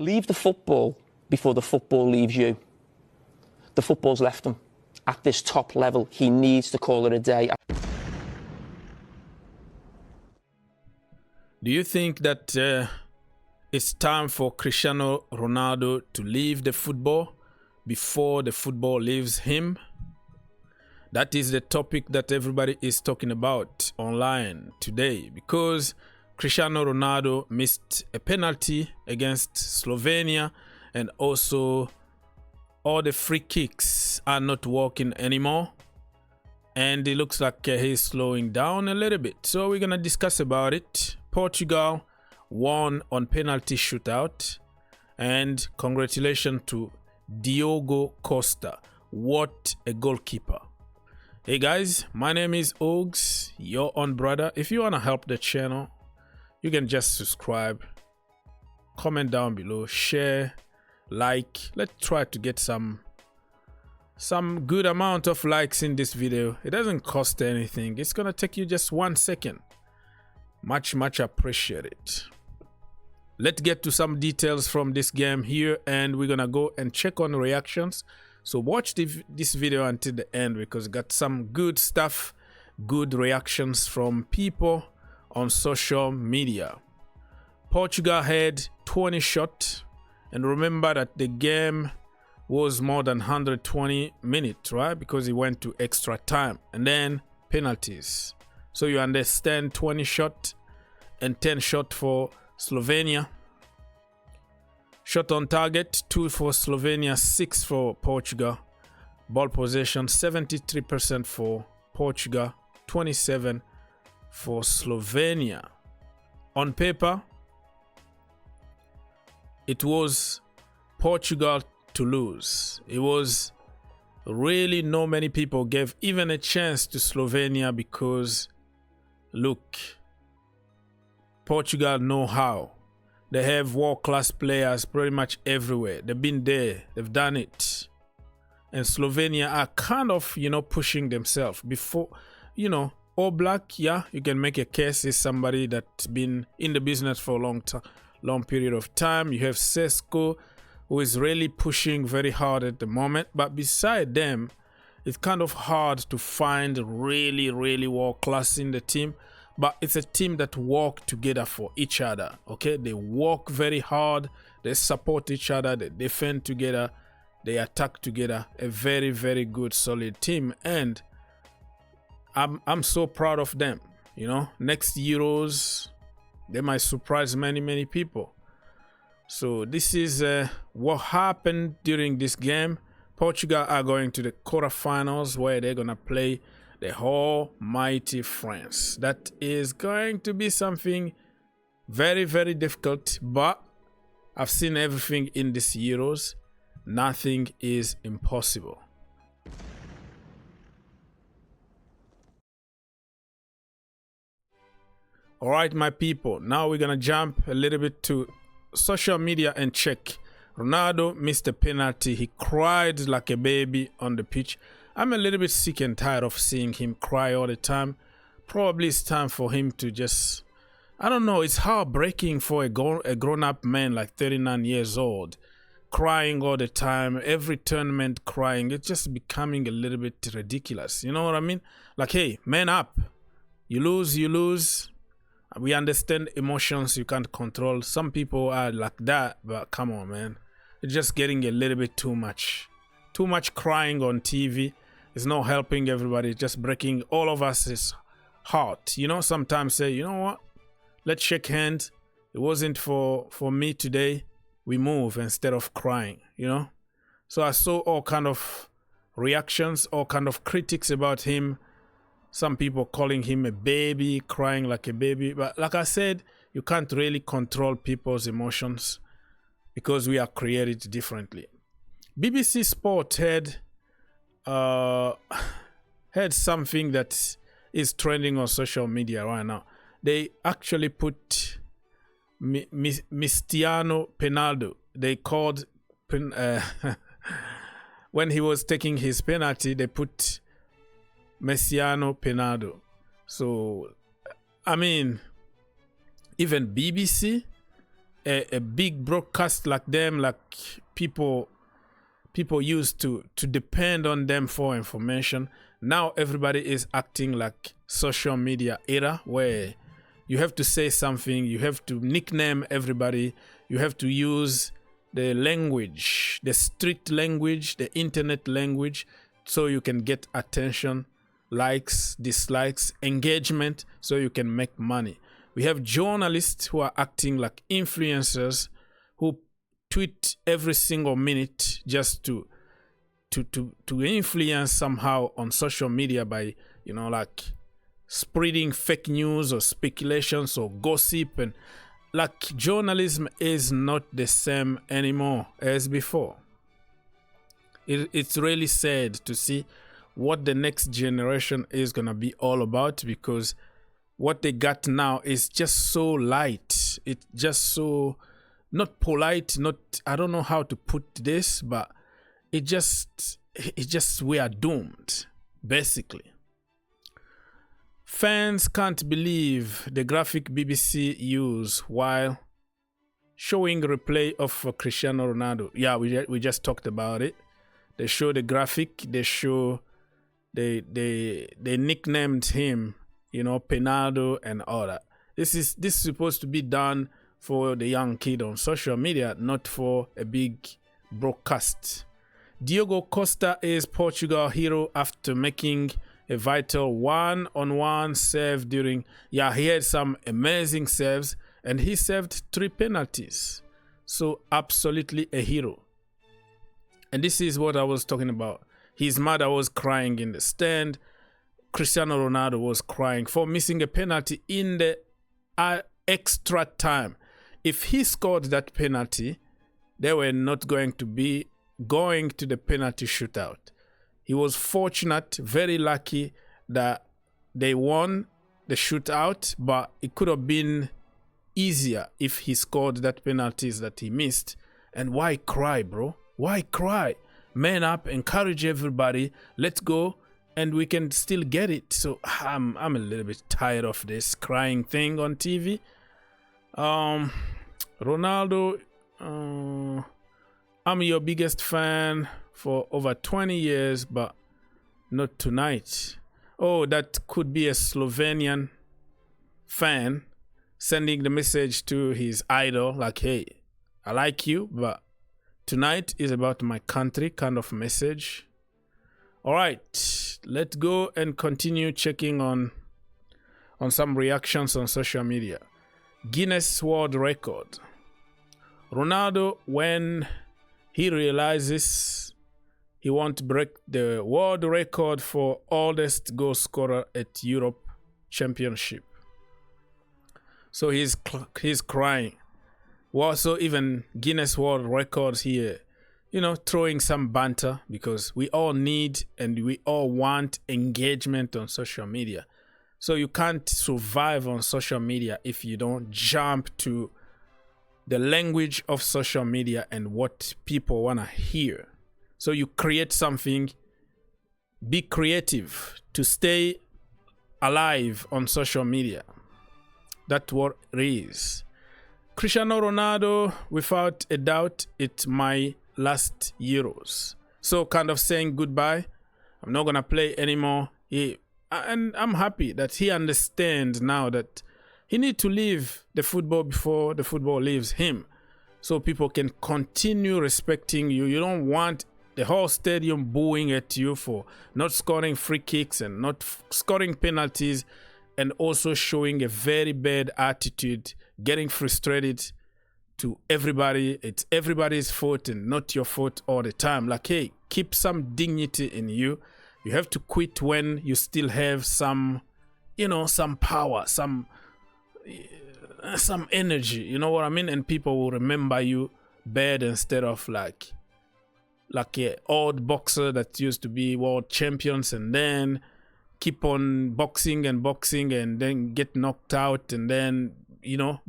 Leave the football before the football leaves you. The football's left him. At this top level, he needs to call it a day. Do you think that it's time for Cristiano Ronaldo to leave the football before the football leaves him? That is the topic that everybody is talking about online today, because Cristiano Ronaldo missed a penalty against Slovenia, and also all the free kicks are not working anymore, and it looks like he's slowing down a little bit. So we're gonna discuss about it. Portugal won on penalty shootout, and congratulations to Diogo Costa. What a goalkeeper. Hey guys, my name is Ogs, your own brother. If you want to help the channel, you can just subscribe, comment down below, share, like. Let's try to get some good amount of likes in this video. It doesn't cost anything. It's gonna take you just 1 second. Much appreciated. Let's get to some details from this game here, and we're gonna go and check on reactions. So watch this video until the end, because got some good stuff, good reactions from people on social media. Portugal had 20 shots, and remember that the game was more than 120 minutes, right? Because it went to extra time and then penalties. So you understand, 20 shots and 10 shots for Slovenia. Shot on target, 2 for Slovenia, 6 for Portugal. Ball possession, 73% for Portugal, 27% for Slovenia. On paper, it was Portugal to lose. It was really not many people gave even a chance to Slovenia, because look, Portugal know how. They have world-class players pretty much everywhere. They've been there, they've done it. And Slovenia are kind of, pushing themselves. Before, All Black, yeah, you can make a case, is somebody that's been in the business for a long period of time. You have Sesko, who is really pushing very hard at the moment. But beside them, it's kind of hard to find really world-class in the team. But it's a team that work together for each other, okay? They work very hard, they support each other, they defend together, they attack together. A very good, solid team, and I'm so proud of them. Next Euros, they might surprise many people. So this is what happened during this game. Portugal are going to the quarterfinals, where they're gonna play the almighty France. That is going to be something very difficult, but I've seen everything in this Euros. Nothing is impossible. All right, my people, now we're gonna jump a little bit to social media and check. Ronaldo missed a penalty. He cried like a baby on the pitch. I'm a little bit sick and tired of seeing him cry all the time. Probably it's time for him to just, I don't know, it's heartbreaking for a grown-up man like 39 years old, crying all the time, every tournament crying. It's just becoming a little bit ridiculous. You know what I mean? Like, hey, man up. You lose. We understand emotions you can't control. Some people are like that, but come on, man. It's just getting a little bit too much. Too much crying on TV is not helping everybody. It's just breaking all of us' heart. Sometimes say, you know what? Let's shake hands. It wasn't for me today. We move instead of crying, So I saw all kind of reactions, all kind of critics about him. Some people calling him a baby, crying like a baby. But like I said, you can't really control people's emotions, because we are created differently. BBC Sport had something that is trending on social media right now. They actually put Cristiano Ronaldo. They called when he was taking his penalty, they put Cristiano Ronaldo. So, I mean, even BBC a big broadcast like them, like people used to depend on them for information. Now everybody is acting like social media era, where you have to say something, you have to nickname everybody, you have to use the language, the street language, the internet language, so you can get attention, likes, dislikes, engagement, so you can make money. We have journalists who are acting like influencers, who tweet every single minute just to influence somehow on social media by, you know, like spreading fake news or speculations or gossip. And like, journalism is not the same anymore as before. It's really sad to see what the next generation is gonna be all about, because what they got now is just so light. It's just so not polite, not, I don't know how to put this, but it just we are doomed, basically. Fans can't believe the graphic BBC use while showing replay of Cristiano Ronaldo. Yeah, we just talked about it. They show the graphic, they show they nicknamed him, you know, Penalties and all that. This is supposed to be done for the young kid on social media, not for a big broadcast. Diogo Costa is Portugal hero after making a vital one-on-one save during, he had some amazing saves, and he saved 3 penalties. So absolutely a hero. And this is what I was talking about. His mother was crying in the stand. Cristiano Ronaldo was crying for missing a penalty in the extra time. If he scored that penalty, they were not going to be going to the penalty shootout. He was fortunate, very lucky that they won the shootout, but it could have been easier if he scored that penalties that he missed. And why cry, bro? Why cry? Man up, encourage everybody. Let's go, and we can still get it. So I'm a little bit tired of this crying thing on TV. Ronaldo, I'm your biggest fan for over 20 years, but not tonight. Oh, that could be a Slovenian fan sending the message to his idol, like, hey, I like you, but tonight is about my country, kind of message. All right, let's go and continue checking on some reactions on social media. Guinness World Record. Ronaldo, when he realizes he won't break the world record for oldest goal scorer at Europe Championship. So he's crying. Well, so even Guinness World Records here, you know, throwing some banter, because we all need and we all want engagement on social media. So you can't survive on social media if you don't jump to the language of social media and what people want to hear. So you create something, be creative to stay alive on social media. That's what it is. Cristiano Ronaldo, without a doubt, it's my last Euros. So kind of saying goodbye. I'm not going to play anymore. And I'm happy that he understands now that he needs to leave the football before the football leaves him. So people can continue respecting you. You don't want the whole stadium booing at you for not scoring free kicks and not scoring penalties, and also showing a very bad attitude, getting frustrated to everybody. It's everybody's fault and not your fault all the time. Like, hey, keep some dignity in you. You have to quit when you still have some, you know, some power, some energy, you know what I mean? And people will remember you bad instead of like an old boxer that used to be world champions and then keep on boxing and then get knocked out and then, you know,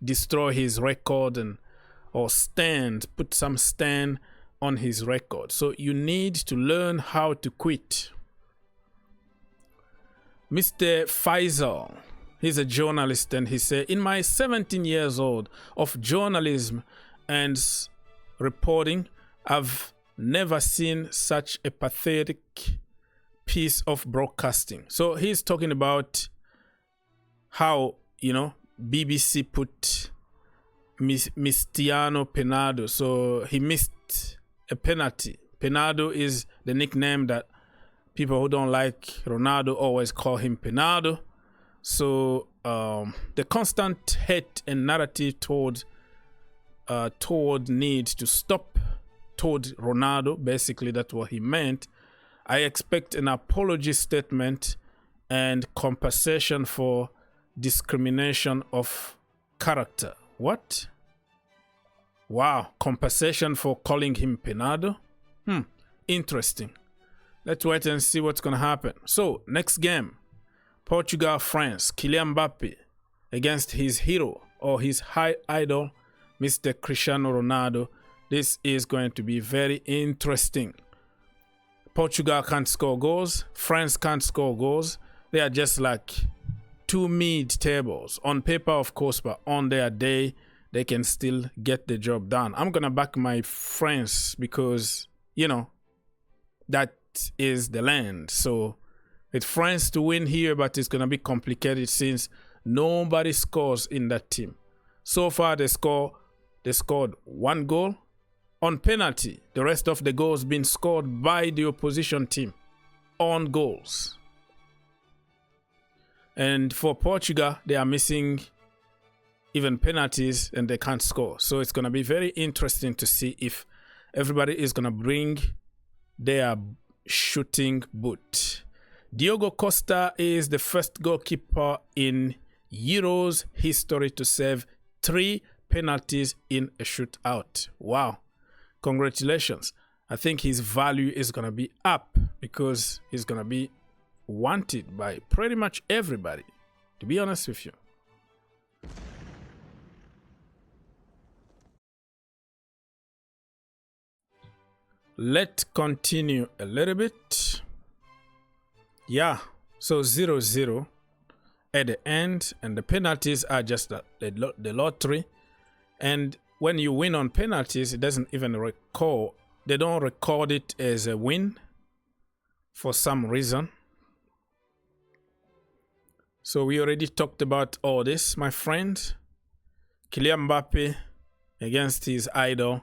destroy his record or put some stand on his record. So you need to learn how to quit. Mr. Faisal, He's a journalist, and he said, in my 17 years old of journalism and reporting, I've never seen such a pathetic piece of broadcasting. So he's talking about how, you know, BBC put Cristiano Penalties. So he missed a penalty. Penalties is the nickname that people who don't like Ronaldo always call him Penalties. So the constant hate and narrative toward need to stop toward Ronaldo, basically that's what he meant. I expect an apology statement and compensation for discrimination of character. What? Wow, compensation for calling him Penalties? Interesting. Let's wait and see what's going to happen. So, next game, Portugal, France, Kylian Mbappe against his hero or his high idol, Mr. Cristiano Ronaldo. This is going to be very interesting. Portugal can't score goals. France can't score goals. They are just like two mid-tables. On paper, of course, but on their day, they can still get the job done. I'm going to back my France because, you know, that is the land. So it's France to win here, but it's going to be complicated since nobody scores in that team. So far, they scored one goal on penalty. The rest of the goals been scored by the opposition team on goals. And for Portugal, they are missing even penalties and they can't score. So it's going to be very interesting to see if everybody is going to bring their shooting boot. Diogo Costa is the first goalkeeper in Euros history to save 3 penalties in a shootout. Wow. Congratulations. I think his value is going to be up because he's going to be wanted by pretty much everybody, to be honest with you. Let's continue a little bit. Yeah, so 0-0 at the end, and the penalties are just the lottery. And when you win on penalties, it doesn't even record. They don't record it as a win for some reason. So we already talked about all this, my friend. Kylian Mbappe against his idol,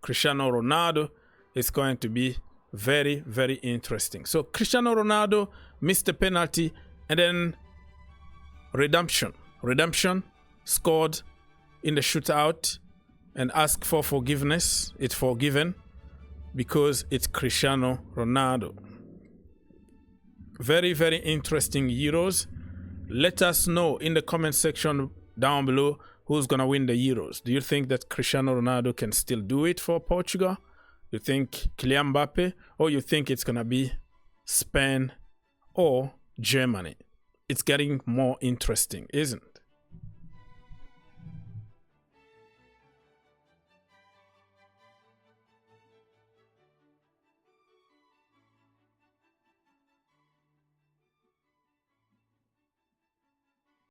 Cristiano Ronaldo, is going to be very, very interesting. So Cristiano Ronaldo missed a penalty and then redemption. Redemption scored in the shootout and asked for forgiveness. It's forgiven because it's Cristiano Ronaldo. Very, very interesting Euros. Let us know in the comment section down below who's going to win the Euros. Do you think that Cristiano Ronaldo can still do it for Portugal? You think Kylian Mbappe? Or you think it's going to be Spain or Germany? It's getting more interesting, isn't it?